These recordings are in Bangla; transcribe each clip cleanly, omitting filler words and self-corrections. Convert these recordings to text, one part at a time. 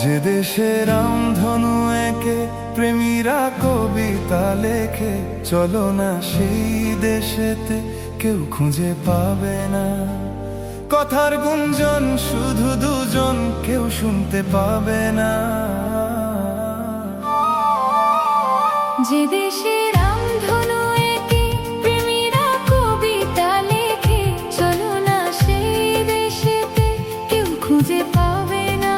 যে দেশে রামধনু এঁকে প্রেমীরা কবিতা লেখে, চলো না সেই দেশেতে, কেউ খুঁজে পাবে না। কথার গুঞ্জন শুধু দুজন, কেউ শুনতে পাবে না। যে দেশে রামধনু এঁকে প্রেমীরা কবিতা লেখে, চলো না সেই দেশেতে, কেউ খুঁজে পাবে না।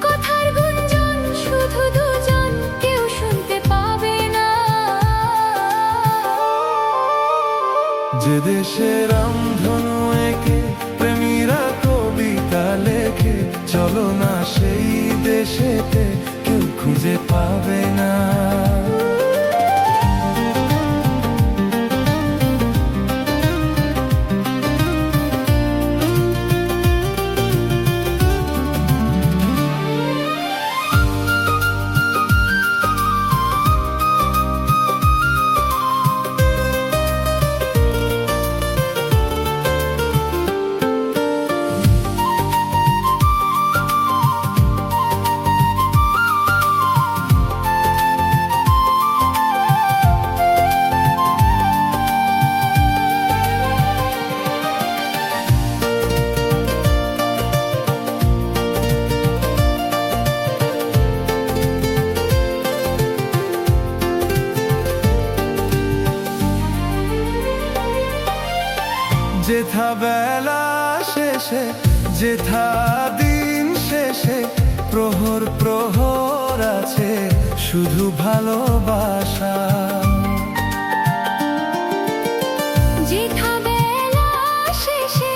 কথার গুঞ্জন শুধু দুজন, কেউ শুনতে পাবে না। যে দেশে রামধনু এঁকে প্রেমীরা কবিতা লেখে, চলো না সেই দেশেতে, কেউ খুঁজে পাবে না। যেথা বেলা শেষে, যেথা দিন শেষে, প্রহর প্রহর আছে শুধু ভালোবাসা। যেথা বেলা শেষে,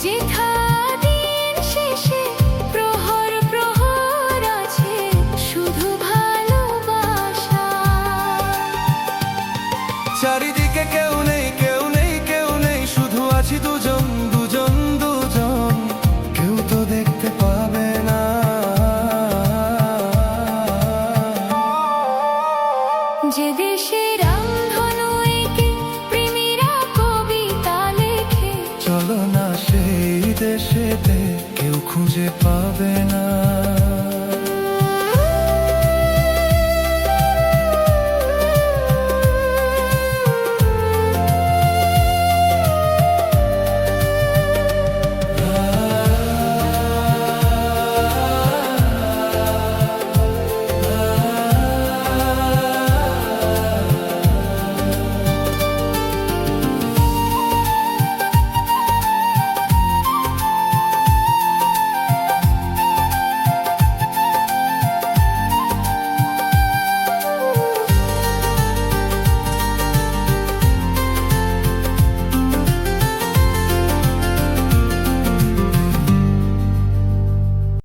যেথা দিন শেষে, প্রহর প্রহর আছে শুধু ভালোবাসা। চারিদিকে কেউ নেই, কেউ নেই, কেউ নেই, শুধু আছি দুজন, দুজন, দুজন, কেউ তো দেখতে পাবে না। যে দেশে রামধনু এঁকে প্রেমীরা কবিতা লেখে, চলো না সেই দেশেতে, কেউ খুঁজে পাবে না।